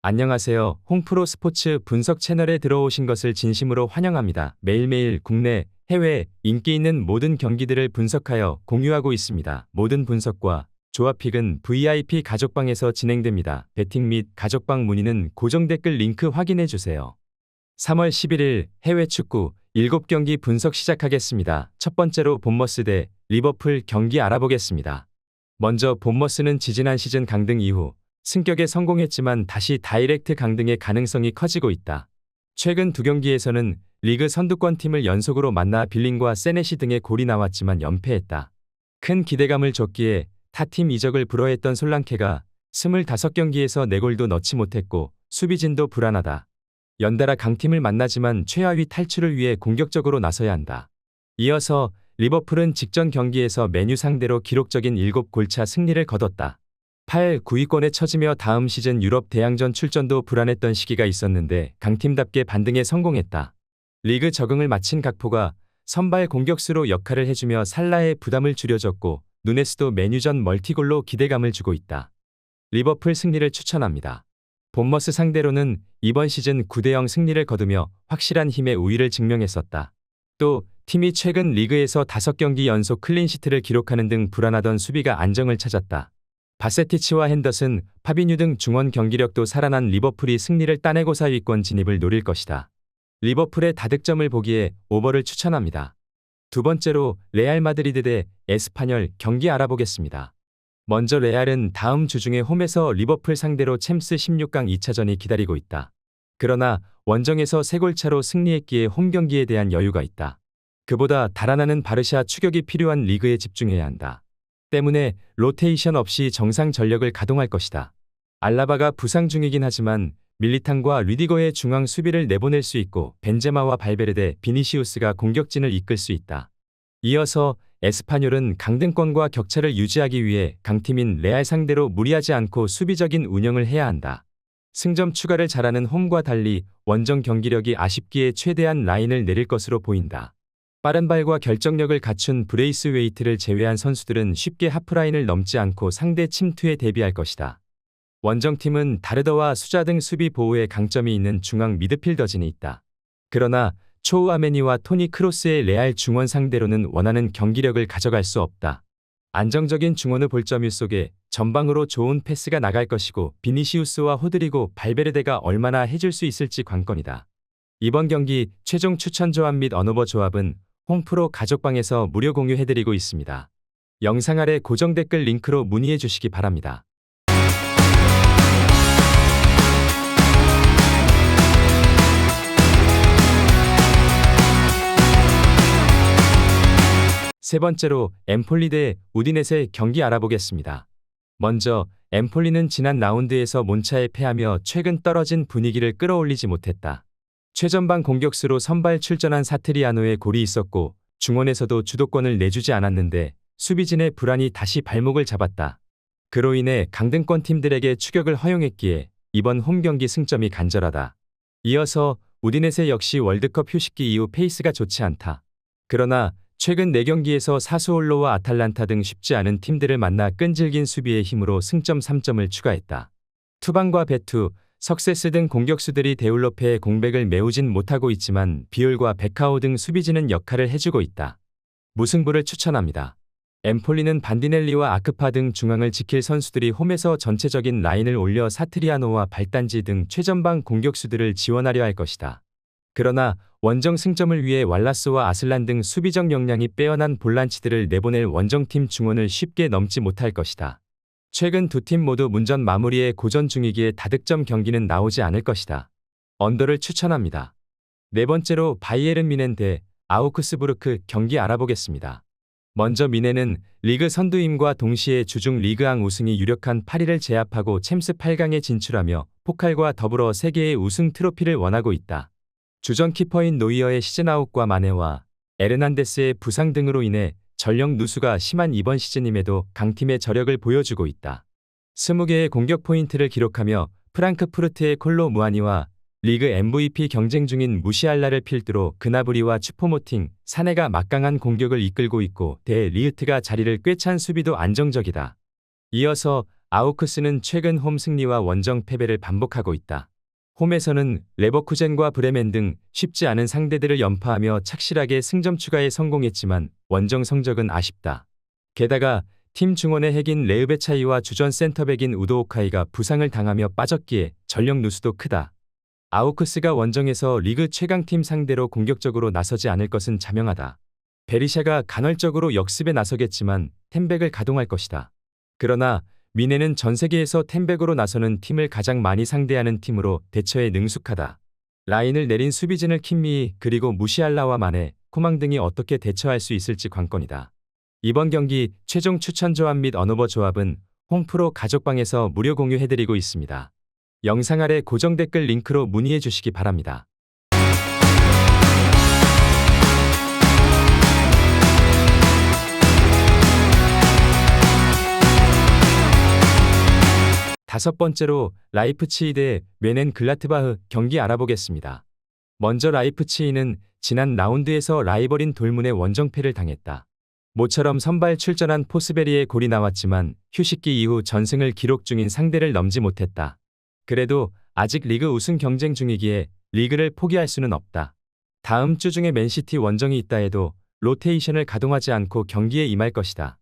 안녕하세요. 홍프로 스포츠 분석 채널에 들어오신 것을 진심으로 환영합니다. 매일매일 국내, 해외 인기 있는 모든 경기들을 분석하여 공유하고 있습니다. 모든 분석과 조합픽은 VIP 가족방에서 진행됩니다. 배팅 및 가족방 문의는 고정 댓글 링크 확인해 주세요. 3월 11일 해외 축구 7경기 분석 시작하겠습니다. 첫 번째로 본머스 대 리버풀 경기 알아보겠습니다. 먼저 본머스는 지지난 시즌 강등 이후 승격에 성공했지만 다시 다이렉트 강등의 가능성이 커지고 있다. 최근 두 경기에서는 리그 선두권 팀을 연속으로 만나 빌링과 세네시 등의 골이 나왔지만 연패했다. 큰 기대감을 줬기에 타팀 이적을 불허했던 솔랑케가 25경기에서 4골도 넣지 못했고 수비진도 불안하다. 연달아 강팀을 만나지만 최하위 탈출을 위해 공격적으로 나서야 한다. 이어서 리버풀은 직전 경기에서 메뉴 상대로 기록적인 7골차 승리를 거뒀다. 8, 9위권에 처지며 다음 시즌 유럽 대항전 출전도 불안했던 시기가 있었는데 강팀답게 반등에 성공했다. 리그 적응을 마친 각포가 선발 공격수로 역할을 해주며 살라의 부담을 줄여줬고 누네스도 메뉴전 멀티골로 기대감을 주고 있다. 리버풀 승리를 추천합니다. 본머스 상대로는 이번 시즌 9대0 승리를 거두며 확실한 힘의 우위를 증명했었다. 또 팀이 최근 리그에서 5경기 연속 클린시트를 기록하는 등 불안하던 수비가 안정을 찾았다. 바세티치와 핸더슨, 파비뉴 등 중원 경기력도 살아난 리버풀이 승리를 따내고 4위권 진입을 노릴 것이다. 리버풀의 다득점을 보기에 오버를 추천합니다. 두 번째로 레알 마드리드 대 에스파뇰 경기 알아보겠습니다. 먼저 레알은 다음 주 중에 홈에서 리버풀 상대로 챔스 16강 2차전이 기다리고 있다. 그러나 원정에서 3골 차로 승리했기에 홈 경기에 대한 여유가 있다. 그보다 달아나는 바르샤 추격이 필요한 리그에 집중해야 한다. 때문에 로테이션 없이 정상 전력을 가동할 것이다. 알라바가 부상 중이긴 하지만 밀리탄과 르디거의 중앙 수비를 내보낼 수 있고 벤제마와 발베르데, 비니시우스가 공격진을 이끌 수 있다. 이어서 에스파뇰은 강등권과 격차를 유지하기 위해 강팀인 레알 상대로 무리하지 않고 수비적인 운영을 해야 한다. 승점 추가를 잘하는 홈과 달리 원정 경기력이 아쉽기에 최대한 라인을 내릴 것으로 보인다. 빠른 발과 결정력을 갖춘 브레이스웨이트를 제외한 선수들은 쉽게 하프라인을 넘지 않고 상대 침투에 대비할 것이다. 원정팀은 다르더와 수자 등 수비 보호에 강점이 있는 중앙 미드필더진이 있다. 그러나 초우 아메니와 토니 크로스의 레알 중원 상대로는 원하는 경기력을 가져갈 수 없다. 안정적인 중원의 볼점유 속에 전방으로 좋은 패스가 나갈 것이고 비니시우스와 호드리고 발베르데가 얼마나 해줄 수 있을지 관건이다. 이번 경기 최종 추천 조합 및 언오버 조합은 홍프로 가족방에서 무료 공유해드리고 있습니다. 영상 아래 고정 댓글 링크로 문의해 주시기 바랍니다. 세 번째로 엠폴리 대 우디네세 경기 알아보겠습니다. 먼저 엠폴리는 지난 라운드에서 몬차에 패하며 최근 떨어진 분위기를 끌어올리지 못했다. 최전방 공격수로 선발 출전한 사트리아노의 골이 있었고 중원에서도 주도권을 내주지 않았는데 수비진의 불안이 다시 발목을 잡았다. 그로 인해 강등권 팀들에게 추격을 허용했기에 이번 홈 경기 승점이 간절하다. 이어서 우디네세 역시 월드컵 휴식기 이후 페이스가 좋지 않다. 그러나 최근 4경기에서 사수올로와 아탈란타 등 쉽지 않은 팀들을 만나 끈질긴 수비의 힘으로 승점 3점을 추가했다. 투방과 베투, 석세스 등 공격수들이 데울로페의 공백을 메우진 못하고 있지만 비올과 베카오 등 수비진은 역할을 해주고 있다. 무승부를 추천합니다. 엠폴리는 반디넬리와 아크파 등 중앙을 지킬 선수들이 홈에서 전체적인 라인을 올려 사트리아노와 발단지 등 최전방 공격수들을 지원하려 할 것이다. 그러나 원정 승점을 위해 왈라스와 아슬란 등 수비적 역량이 빼어난 볼란치들을 내보낼 원정팀 중원을 쉽게 넘지 못할 것이다. 최근 두 팀 모두 문전 마무리에 고전 중이기에 다득점 경기는 나오지 않을 것이다. 언더를 추천합니다. 네 번째로 바이에른 뮌헨 대 아우크스부르크 경기 알아보겠습니다. 먼저 뮌헨은 리그 선두임과 동시에 주중 리그앙 우승이 유력한 파리를 제압하고 챔스 8강에 진출하며 포칼과 더불어 세계의 우승 트로피를 원하고 있다. 주전 키퍼인 노이어의 시즌아웃과 마네와 에르난데스의 부상 등으로 인해 전력 누수가 심한 이번 시즌임에도 강팀의 저력을 보여주고 있다. 20개의 공격 포인트를 기록하며 프랑크푸르트의 콜로 무아니와 리그 MVP 경쟁 중인 무시알라를 필두로 그나브리와 추포모팅, 사네가 막강한 공격을 이끌고 있고 대 리흐트가 자리를 꿰찬 수비도 안정적이다. 이어서 아우크스는 최근 홈 승리와 원정 패배를 반복하고 있다. 홈에서는 레버쿠젠과 브레멘 등 쉽지 않은 상대들을 연파하며 착실하게 승점 추가에 성공했지만 원정 성적은 아쉽다. 게다가 팀 중원의 핵인 레으베차이와 주전 센터백인 우도 오카이가 부상을 당하며 빠졌기에 전력 누수도 크다. 아우크스가 원정에서 리그 최강팀 상대로 공격적으로 나서지 않을 것은 자명하다. 베리샤가 간헐적으로 역습에 나서겠지만 텐백을 가동할 것이다. 그러나 미네는 전 세계에서 텐백으로 나서는 팀을 가장 많이 상대하는 팀으로 대처에 능숙하다. 라인을 내린 수비진을 킴미 그리고 무시알라와 마네, 코망 등이 어떻게 대처할 수 있을지 관건이다. 이번 경기 최종 추천 조합 및 언어버 조합은 홈프로 가족방에서 무료 공유해드리고 있습니다. 영상 아래 고정 댓글 링크로 문의해 주시기 바랍니다. 다섯 번째로 라이프치히 대 뛻넨글라트바흐 경기 알아보겠습니다. 먼저 라이프치히는 지난 라운드에서 라이벌인 돌문의 원정패를 당했다. 모처럼 선발 출전한 포스베리의 골이 나왔지만 휴식기 이후 전승을 기록 중인 상대를 넘지 못했다. 그래도 아직 리그 우승 경쟁 중이기에 리그를 포기할 수는 없다. 다음 주 중에 맨시티 원정이 있다 해도 로테이션을 가동하지 않고 경기에 임할 것이다.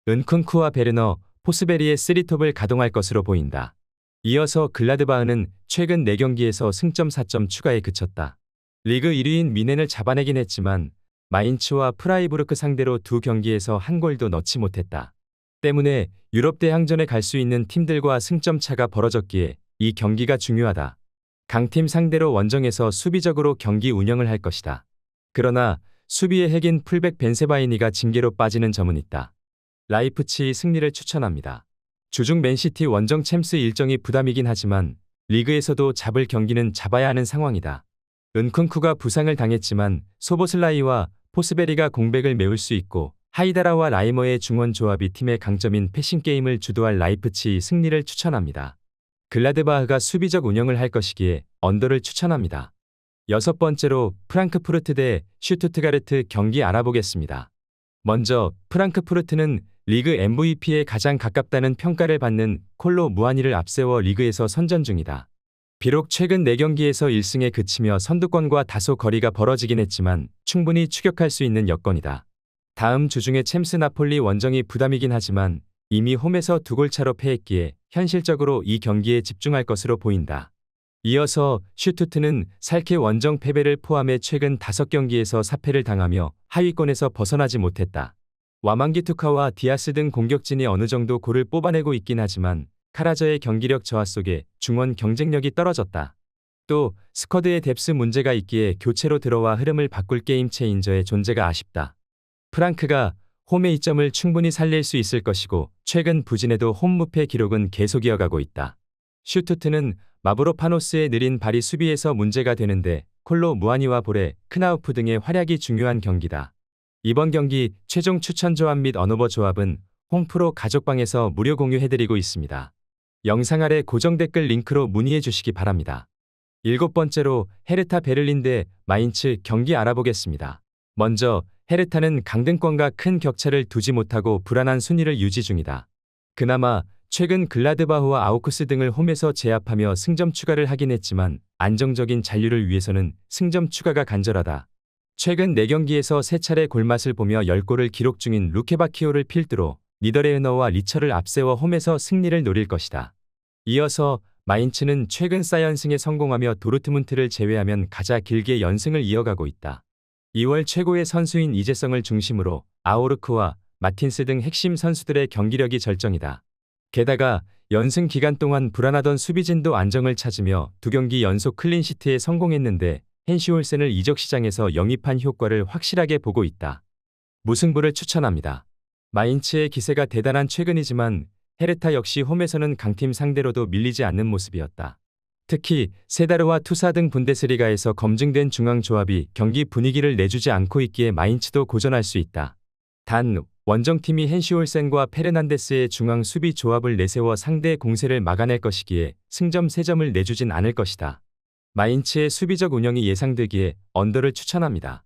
은쿤쿠와 베르너, 포스베리의 3톱을 가동할 것으로 보인다. 이어서 글라드바흐는 최근 4경기에서 승점 4점 추가에 그쳤다. 리그 1위인 미넨을 잡아내긴 했지만 마인츠와 프라이부르크 상대로 2경기에서 한 골도 넣지 못했다. 때문에 유럽 대항전에 갈 수 있는 팀들과 승점 차가 벌어졌기에 이 경기가 중요하다. 강팀 상대로 원정에서 수비적으로 경기 운영을 할 것이다. 그러나 수비의 핵인 풀백 벤세바이니가 징계로 빠지는 점은 있다. 라이프치히 승리를 추천합니다. 주중 맨시티 원정 챔스 일정이 부담이긴 하지만 리그에서도 잡을 경기는 잡아야 하는 상황이다. 은쿤쿠가 부상을 당했지만 소보슬라이와 포스베리가 공백을 메울 수 있고 하이다라와 라이머의 중원 조합이 팀의 강점인 패싱 게임을 주도할 라이프치히 승리를 추천합니다. 글라드바흐가 수비적 운영을 할 것이기에 언더를 추천합니다. 여섯 번째로 프랑크푸르트 대 슈투트가르트 경기 알아보겠습니다. 먼저 프랑크푸르트는 리그 MVP에 가장 가깝다는 평가를 받는 콜로 무아니를 앞세워 리그에서 선전 중이다. 비록 최근 4경기에서 1승에 그치며 선두권과 다소 거리가 벌어지긴 했지만 충분히 추격할 수 있는 여건이다. 다음 주 중에 챔스 나폴리 원정이 부담이긴 하지만 이미 홈에서 2골 차로 패했기에 현실적으로 이 경기에 집중할 것으로 보인다. 이어서 슈투트는 살케 원정 패배를 포함해 최근 5경기에서 사패를 당하며 하위권에서 벗어나지 못했다. 와망기투카와 디아스 등 공격진이 어느 정도 골을 뽑아내고 있긴 하지만 카라저의 경기력 저하 속에 중원 경쟁력이 떨어졌다. 또 스쿼드의 뎁스 문제가 있기에 교체로 들어와 흐름을 바꿀 게임 체인저의 존재가 아쉽다. 프랑크가 홈의 이점을 충분히 살릴 수 있을 것이고 최근 부진에도 홈 무패 기록은 계속 이어가고 있다. 슈투트는 마브로파노스의 느린 발이 수비에서 문제가 되는데 콜로 무아니와 보레, 크나우프 등의 활약이 중요한 경기다. 이번 경기 최종 추천 조합 및 언어버 조합은 홈프로 가족방에서 무료 공유해드리고 있습니다. 영상 아래 고정 댓글 링크로 문의해 주시기 바랍니다. 일곱 번째로 헤르타 베를린 대 마인츠 경기 알아보겠습니다. 먼저 헤르타는 강등권과 큰 격차를 두지 못하고 불안한 순위를 유지 중이다. 그나마 최근 글라드바흐와 아우크스 등을 홈에서 제압하며 승점 추가를 하긴 했지만 안정적인 잔류를 위해서는 승점 추가가 간절하다. 최근 4경기에서 3차례 골맛을 보며 10골을 기록 중인 루케바키오를 필두로 니더레흐너와 리처를 앞세워 홈에서 승리를 노릴 것이다. 이어서 마인츠는 최근 4연승에 성공하며 도르트문트를 제외하면 가장 길게 연승을 이어가고 있다. 2월 최고의 선수인 이재성을 중심으로 아오르크와 마틴스 등 핵심 선수들의 경기력이 절정이다. 게다가 연승 기간 동안 불안하던 수비진도 안정을 찾으며 2경기 연속 클린시트에 성공했는데 헨시올센을 이적 시장에서 영입한 효과를 확실하게 보고 있다. 무승부를 추천합니다. 마인츠의 기세가 대단한 최근이지만 헤르타 역시 홈에서는 강팀 상대로도 밀리지 않는 모습이었다. 특히 세다르와 투사 등 분데스리가에서 검증된 중앙 조합이 경기 분위기를 내주지 않고 있기에 마인츠도 고전할 수 있다. 단 원정팀이 헨시올센과 페르난데스의 중앙 수비 조합을 내세워 상대의 공세를 막아낼 것이기에 승점 3점을 내주진 않을 것이다. 마인츠의 수비적 운영이 예상되기에 언더를 추천합니다.